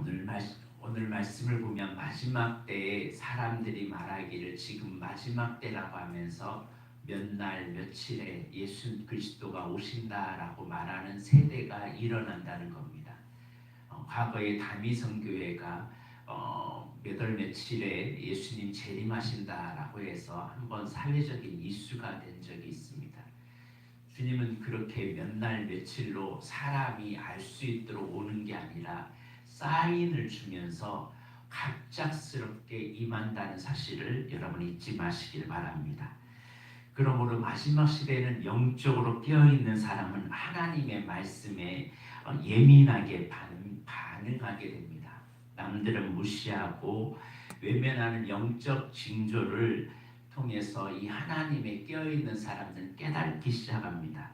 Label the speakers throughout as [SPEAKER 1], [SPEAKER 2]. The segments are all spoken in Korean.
[SPEAKER 1] 오늘 말씀을 보면 마지막 때에 사람들이 말하기를 지금 마지막 때라고 하면서 몇 날 며칠에 예수 그리스도가 오신다라고 말하는 세대가 일어난다는 겁니다. 과거에 다미성교회가 몇 월 며칠에 예수님 재림하신다라고 해서 한번 사회적인 이슈가 된 적이 있습니다. 주님은 그렇게 몇 날 며칠로 사람이 알 수 있도록 오는 게 아니라 사인을 주면서 갑작스럽게 임한다는 사실을 여러분 잊지 마시길 바랍니다. 그러므로 마지막 시대에는 영적으로 깨어있는 사람은 하나님의 말씀에 예민하게 반응하게 됩니다. 남들은 무시하고 외면하는 영적 징조를 통해서 이 하나님에 깨어있는 사람들은 깨닫기 시작합니다.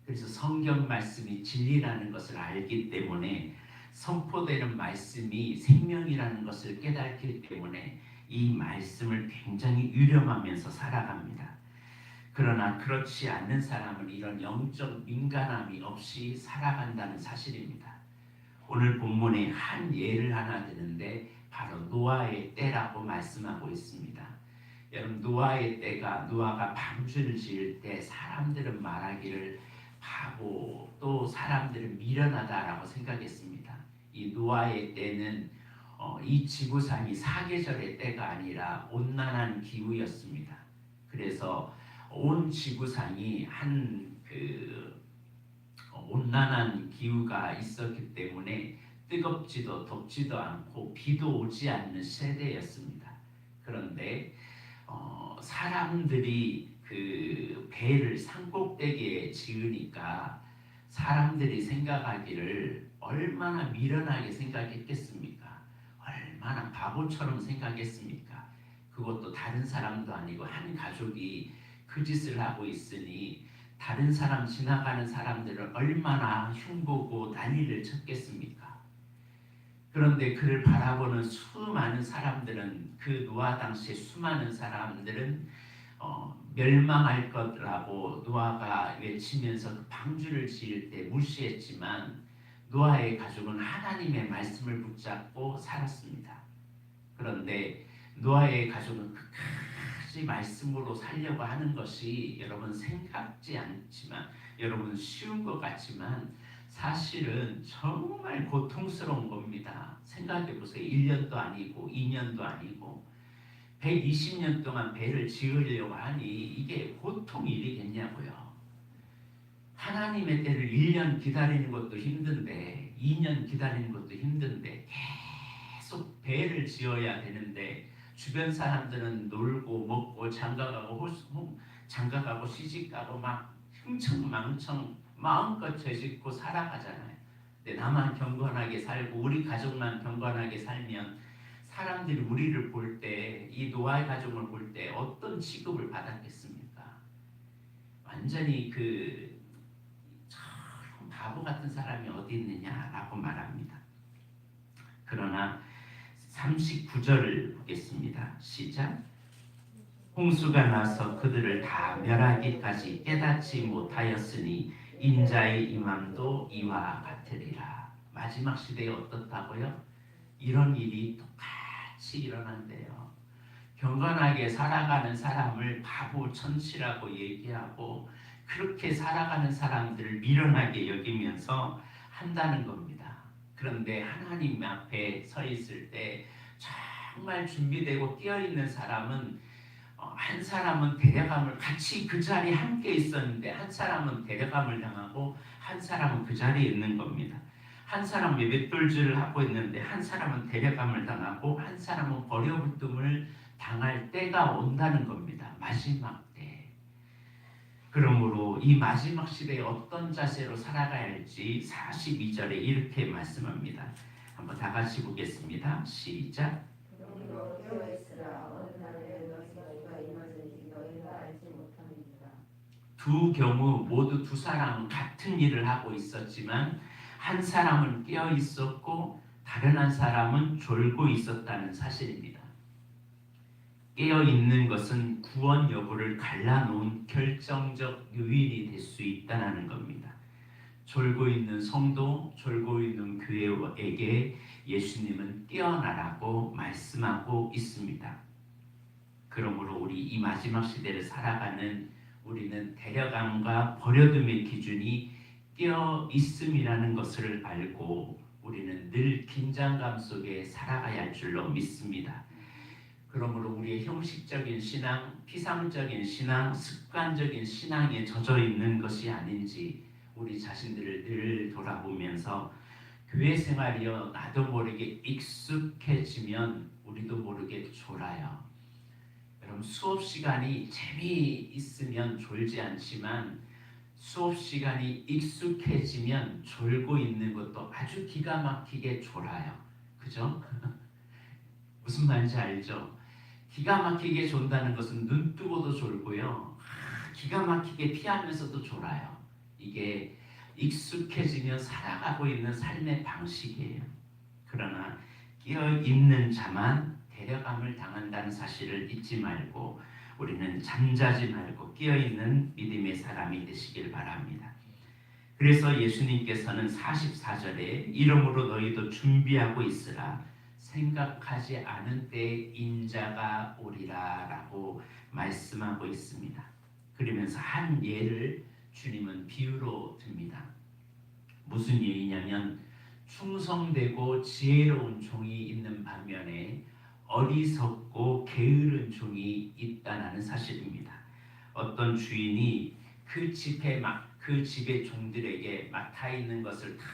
[SPEAKER 1] 그래서 성경 말씀이 진리라는 것을 알기 때문에 선포되는 말씀이 생명이라는 것을 깨닫기 때문에 이 말씀을 굉장히 유념하면서 살아갑니다. 그러나 그렇지 않는 사람은 이런 영적 민감함이 없이 살아간다는 사실입니다. 오늘 본문에 한 예를 하나 드는데 바로 노아의 때라고 말씀하고 있습니다. 여러분, 노아의 때가 노아가 방주를 지을 때 사람들은 말하기를 바보, 또 사람들은 미련하다라고 생각했습니다. 이 노아의 때는 이 지구상이 사계절의 때가 아니라 온난한 기후였습니다. 그래서 온 지구상이 온난한 기후가 있었기 때문에 뜨겁지도 덥지도 않고 비도 오지 않는 세대였습니다. 그런데 사람들이 그 배를 산꼭대기에 지으니까 사람들이 생각하기를 얼마나 미련하게 생각했겠습니까? 얼마나 바보처럼 생각했습니까? 그것도 다른 사람도 아니고 한 가족이 그 짓을 하고 있으니 다른 사람 지나가는 사람들을 얼마나 흉보고 난리를 쳤겠습니까? 그런데 그를 바라보는 수많은 사람들은 그 노아 당시에 수많은 사람들은 멸망할 것이라고 노아가 외치면서 그 방주를 지을 때 무시했지만 노아의 가족은 하나님의 말씀을 붙잡고 살았습니다. 그런데 노아의 가족은 끝까지 말씀으로 살려고 하는 것이 여러분 생각지 않지만 여러분 쉬운 것 같지만 사실은 정말 고통스러운 겁니다. 생각해 보세요. 1년도 아니고 2년도 아니고 120년 동안 배를 지으려고 하니 이게 보통 일이겠냐고요. 하나님의 때를 1년 기다리는 것도 힘든데 2년 기다리는 것도 힘든데 계속 배를 지어야 되는데 주변 사람들은 놀고 먹고 장가가고 시집가고 막 흥청망청 마음껏 죄짓고 살아가잖아요. 근데 나만 경건하게 살고 우리 가족만 경건하게 살면 사람들이 우리를 볼 때, 이 노아의 가족을 볼 때 어떤 취급을 받았겠습니까? 완전히 참 바보 같은 사람이 어디 있느냐라고 말합니다. 그러나 39절을 보겠습니다. 시작. 홍수가 나서 그들을 다 멸하기까지 깨닫지 못하였으니 인자의 임함도 이와 같으리라. 마지막 시대에 어떻다고요? 이런 일이 똑같이 일어난대요. 경건하게 살아가는 사람을 바보 천치라고 얘기하고 그렇게 살아가는 사람들을 미련하게 여기면서 한다는 겁니다. 그런데 하나님 앞에 서 있을 때 정말 준비되고 깨어있는 사람은 한 사람은 데려감을 같이 그 자리에 함께 있었는데 한 사람은 데려감을 당하고 한 사람은 그 자리에 있는 겁니다. 한 사람은 맷돌질을 하고 있는데 한 사람은 데려감을 당하고 한 사람은 버려불tum을 당할 때가 온다는 겁니다. 마지막 때. 그러므로 이 마지막 시대에 어떤 자세로 살아가야 할지 42절에 이렇게 말씀합니다. 한번 다 같이 보겠습니다. 시작. 두 경우 모두 두 사람은 같은 일을 하고 있었지만 한 사람은 깨어 있었고 다른 한 사람은 졸고 있었다는 사실입니다. 깨어 있는 것은 구원 여부를 갈라놓은 결정적 요인이 될 수 있다는 겁니다. 졸고 있는 성도, 졸고 있는 교회에게 예수님은 깨어나라고 말씀하고 있습니다. 그러므로 우리 이 마지막 시대를 살아가는 우리는 데려감과 버려둠의 기준이 깨어 있음이라는 것을 알고 우리는 늘 긴장감 속에 살아가야 할 줄로 믿습니다. 그러므로 우리의 형식적인 신앙, 피상적인 신앙, 습관적인 신앙에 젖어 있는 것이 아닌지 우리 자신들을 늘 돌아보면서 교회 생활이요 나도 모르게 익숙해지면 우리도 모르게 졸아요. 여러분 수업 시간이 재미있으면 졸지 않지만 수업 시간이 익숙해지면 졸고 있는 것도 아주 기가 막히게 졸아요. 그죠? 무슨 말인지 알죠? 기가 막히게 존다는 것은 눈 뜨고도 졸고요. 기가 막히게 피하면서도 졸아요. 이게 익숙해지면 살아가고 있는 삶의 방식이에요. 그러나 깨어있는 자만 데려감을 당한다는 사실을 잊지 말고 우리는 잠자지 말고 깨어있는 믿음의 사람이 되시길 바랍니다. 그래서 예수님께서는 44절에 이러므로 너희도 준비하고 있으라 생각하지 않은 때에 인자가 오리라 라고 말씀하고 있습니다. 그러면서 한 예를 주님은 비유로 듭니다. 무슨 예이냐면 충성되고 지혜로운 종이 있는 반면에 어리석고 게으른 종이 있다는 사실입니다. 어떤 주인이 그 집의 종들에게 맡아 있는 것을 다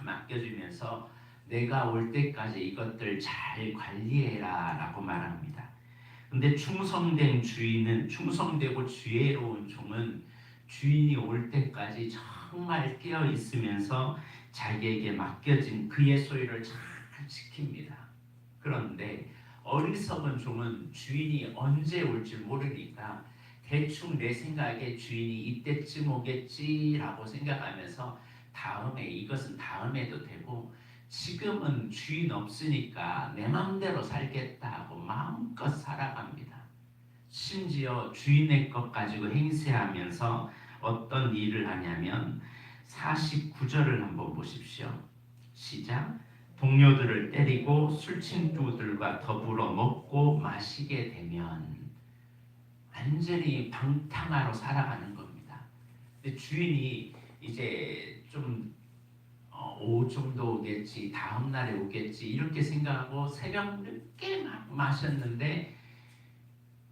[SPEAKER 1] 맡겨주면서 내가 올 때까지 이것들 잘 관리해라 라고 말합니다. 근데 충성된 주인은 충성되고 지혜로운 종은 주인이 올 때까지 정말 깨어 있으면서 자기에게 맡겨진 그의 소유를 잘 지킵니다. 그런데 어리석은 종은 주인이 언제 올지 모르니까 대충 내 생각에 주인이 이때쯤 오겠지라고 생각하면서 다음에 이것은 다음에도 되고 지금은 주인 없으니까 내 마음대로 살겠다고 마음껏 살아갑니다. 심지어 주인의 것 가지고 행세하면서 어떤 일을 하냐면 49절을 한번 보십시오. 시작. 동료들을 때리고 술친구들과 더불어 먹고 마시게 되면 완전히 방탕하러 살아가는 겁니다. 근데 주인이 이제 좀 오후 정도 오겠지, 다음 날에 오겠지 이렇게 생각하고 새벽 늦게 마셨는데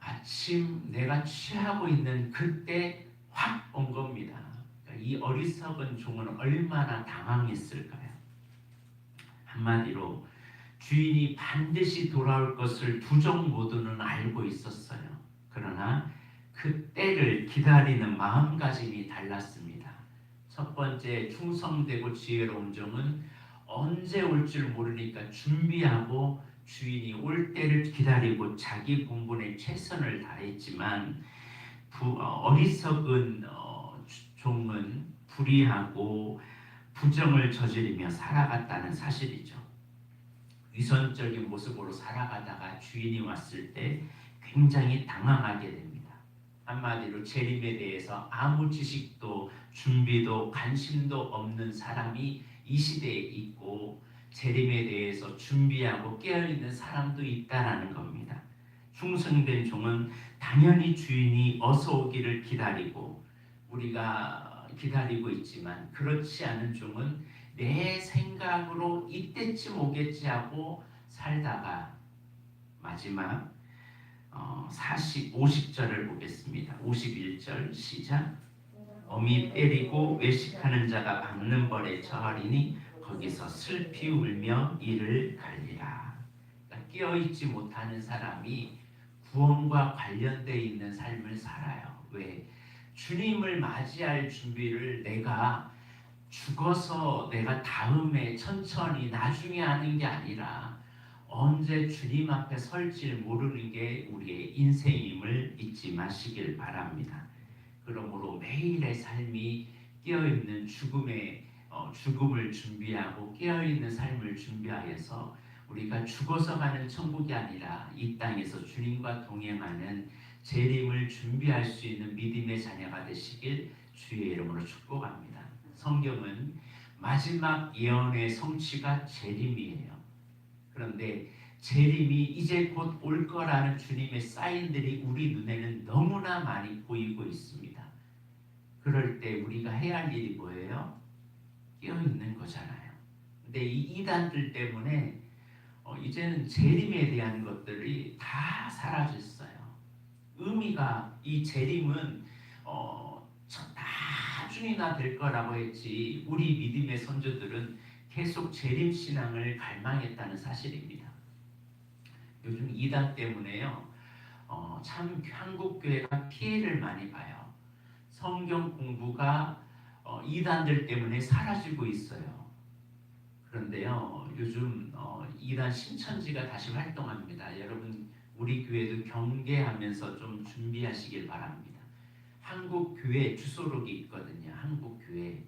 [SPEAKER 1] 아침 내가 취하고 있는 그때 확 온 겁니다. 이 어리석은 종은 얼마나 당황했을까요? 한마디로 주인이 반드시 돌아올 것을 두 종 모두는 알고 있었어요. 그러나 그 때를 기다리는 마음가짐이 달랐습니다. 첫 번째 충성되고 지혜로운 종은 언제 올 줄 모르니까 준비하고 주인이 올 때를 기다리고 자기 본분에 최선을 다했지만 어리석은 종은 불의하고 부정을 저지르며 살아갔다는 사실이죠. 위선적인 모습으로 살아가다가 주인이 왔을 때 굉장히 당황하게 됩니다. 한마디로 재림에 대해서 아무 지식도 준비도 관심도 없는 사람이 이 시대에 있고 재림에 대해서 준비하고 깨어있는 사람도 있다라는 겁니다. 충성된 종은 당연히 주인이 어서 오기를 기다리고 우리가 기다리고 있지만 그렇지 않은 종은 내 생각으로 이때쯤 오겠지 하고 살다가 마지막 50절을 보겠습니다. 51절 시작. 어미 때리고 외식하는 자가 박는 벌에 처하리니 거기서 슬피 울며 이를 갈리라. 그러니까 깨어있지 못하는 사람이 구원과 관련되어 있는 삶을 살아요. 왜? 주님을 맞이할 준비를 내가 죽어서 내가 다음에 천천히 나중에 하는 게 아니라 언제 주님 앞에 설지 모르는 게 우리의 인생임을 잊지 마시길 바랍니다. 그러므로 매일의 삶이 깨어있는 죽음을 준비하고 깨어있는 삶을 준비하여서 우리가 죽어서 가는 천국이 아니라 이 땅에서 주님과 동행하는 재림을 준비할 수 있는 믿음의 자녀가 되시길 주의 이름으로 축복합니다. 성경은 마지막 예언의 성취가 재림이에요. 그런데 재림이 이제 곧 올 거라는 주님의 사인들이 우리 눈에는 너무나 많이 보이고 있습니다. 그럴 때 우리가 해야 할 일이 뭐예요? 끼어 있는 거잖아요. 근데 이 이단들 때문에 이제는 재림에 대한 것들이 다 사라졌어요. 의미가 이 재림은 나중이나 될 거라고 했지 우리 믿음의 선조들은 계속 재림 신앙을 갈망했다는 사실입니다. 요즘 이단 때문에요. 참 한국 교회가 피해를 많이 봐요. 성경 공부가 이단들 때문에 사라지고 있어요. 그런데요, 요즘 이단 신천지가 다시 활동합니다. 여러분, 우리 교회도 경계하면서 좀 준비하시길 바랍니다. 한국 교회 주소록이 있거든요. 한국 교회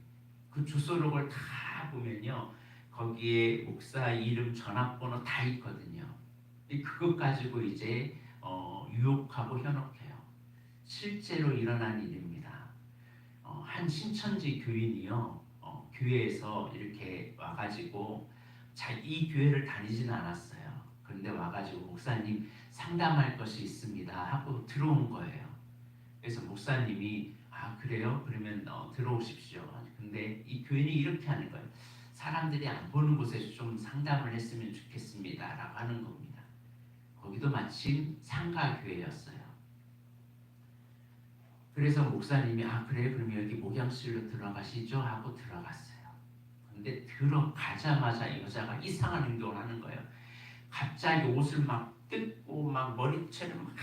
[SPEAKER 1] 그 주소록을 다 보면요, 거기에 목사 이름, 전화번호 다 있거든요. 그것 가지고 이제 유혹하고 현혹해요. 실제로 일어난 일입니다. 한 신천지 교인이요, 교회에서 이렇게 와가지고 이 교회를 다니지는 않았어요. 그런데 와가지고 목사님 상담할 것이 있습니다 하고 들어온 거예요. 그래서 목사님이 아 그래요? 그러면 들어오십시오. 근데 이 교인이 이렇게 하는 거예요. 사람들이 안 보는 곳에서 좀 상담을 했으면 좋겠습니다 라고 하는 겁니다. 거기도 마침 상가교회였어요. 그래서 목사님이 아 그래요? 그러면 여기 목양실로 들어가시죠 하고 들어갔어요. 근데 들어가자마자 여자가 이상한 행동을 하는 거예요. 갑자기 옷을 막 뜯고 막 머리채를 막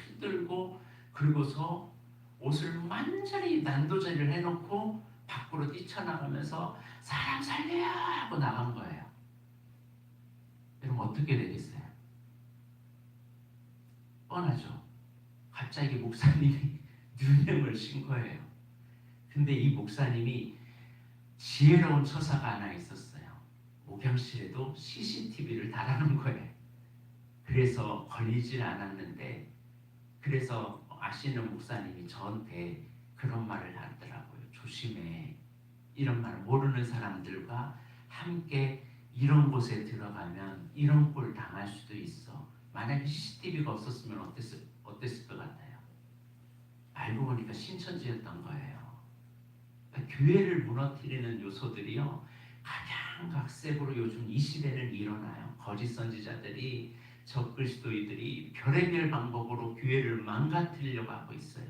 [SPEAKER 1] 흔들고 그리고서 옷을 완전히 난도질을 해놓고 밖으로 뛰쳐나가면서 사람 살려요 하고 나간 거예요. 여러분 어떻게 되겠어요? 뻔하죠. 갑자기 목사님이 누명을 신 거예요. 근데 이 목사님이 지혜로운 처사가 하나 있었어요. 목양실에도 CCTV를 달아놓은 거예요. 그래서 걸리질 않았는데, 그래서 아시는 목사님이 저한테 그런 말을 하더라고요. 조심해. 이런 말 모르는 사람들과 함께 이런 곳에 들어가면 이런 꼴 당할 수도 있어. 만약에 CCTV가 없었으면 어땠을 것 같아요? 알고 보니까 신천지였던 거예요. 그러니까 교회를 무너뜨리는 요소들이요, 각양각색으로 요즘 이 시대는 일어나요. 거짓 선지자들이, 적그리스도인들이 별의별 방법으로 교회를 망가뜨리려고 하고 있어요.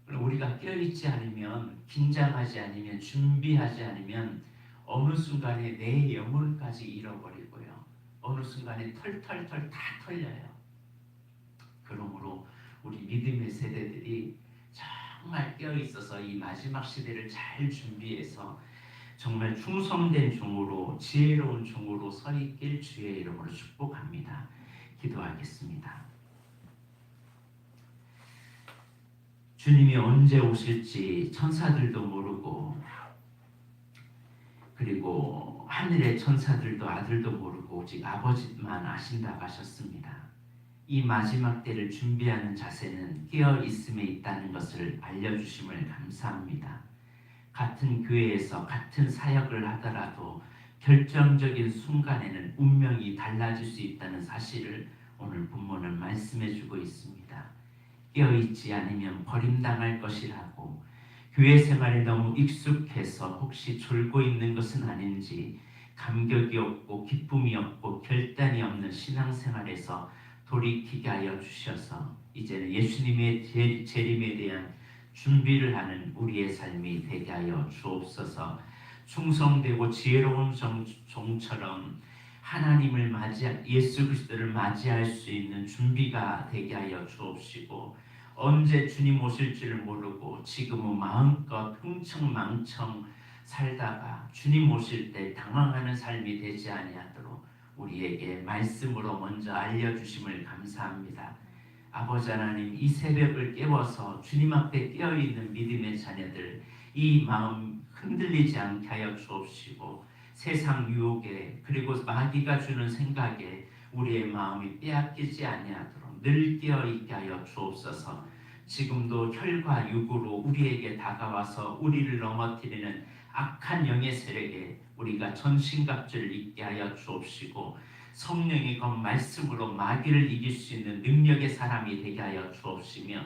[SPEAKER 1] 우리가 깨어있지 않으면, 긴장하지 않으면, 준비하지 않으면 어느 순간에 내 영혼까지 잃어버리고요, 어느 순간에 털털털 다 털려요. 그러므로 우리 믿음의 세대들이 정말 깨어있어서 이 마지막 시대를 잘 준비해서 정말 충성된 종으로, 지혜로운 종으로 서 있길 주의 이름으로 축복합니다. 기도하겠습니다. 주님이 언제 오실지 천사들도 모르고, 그리고 하늘의 천사들도 아들도 모르고 오직 아버지만 아신다고 하셨습니다. 이 마지막 때를 준비하는 자세는 깨어 있음에 있다는 것을 알려주심을 감사합니다. 같은 교회에서 같은 사역을 하더라도 결정적인 순간에는 운명이 달라질 수 있다는 사실을 오늘 본문은 말씀해주고 있습니다. 깨어있지 않으면 버림당할 것이라고, 교회 생활에 너무 익숙해서 혹시 졸고 있는 것은 아닌지 감격이 없고 기쁨이 없고 결단이 없는 신앙생활에서 돌이키게 하여 주셔서 이제는 예수님의 재림에 대한 준비를 하는 우리의 삶이 되게 하여 주옵소서. 충성되고 지혜로운 종처럼 하나님을 예수 그리스도를 맞이할 수 있는 준비가 되게 하여 주옵시고, 언제 주님 오실지를 모르고 지금은 마음껏 흥청망청 살다가 주님 오실 때 당황하는 삶이 되지 아니하도록 우리에게 말씀으로 먼저 알려주심을 감사합니다. 아버지 하나님, 이 새벽을 깨워서 주님 앞에 깨어있는 믿음의 자녀들, 이 마음 흔들리지 않게 하여 주옵시고, 세상 유혹에 그리고 마귀가 주는 생각에 우리의 마음이 빼앗기지 아니하도록 늘 깨어있게 하여 주옵소서. 지금도 혈과 육으로 우리에게 다가와서 우리를 넘어뜨리는 악한 영의 세력에 우리가 전신갑주를 입게 하여 주옵시고, 성령의 그 말씀으로 마귀를 이길 수 있는 능력의 사람이 되게 하여 주옵시며,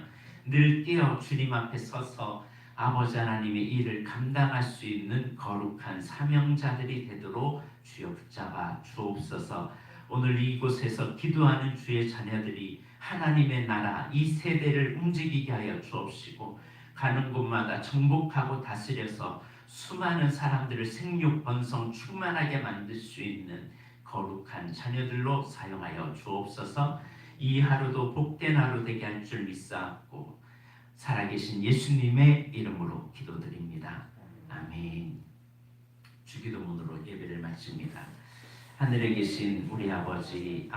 [SPEAKER 1] 늘 깨어 주님 앞에 서서 아버지 하나님의 일을 감당할 수 있는 거룩한 사명자들이 되도록 주여 붙잡아 주옵소서. 오늘 이곳에서 기도하는 주의 자녀들이 하나님의 나라 이 세대를 움직이게 하여 주옵시고, 가는 곳마다 정복하고 다스려서 수많은 사람들을 생육 번성 충만하게 만들 수 있는 거룩한 자녀들로 사용하여 주옵소서. 이 하루도 복된 하루 되게 할 줄 믿사옵고 살아계신 예수님의 이름으로 기도드립니다. 아멘. 주기도문으로 예배를 마칩니다. 하늘에 계신 우리 아버지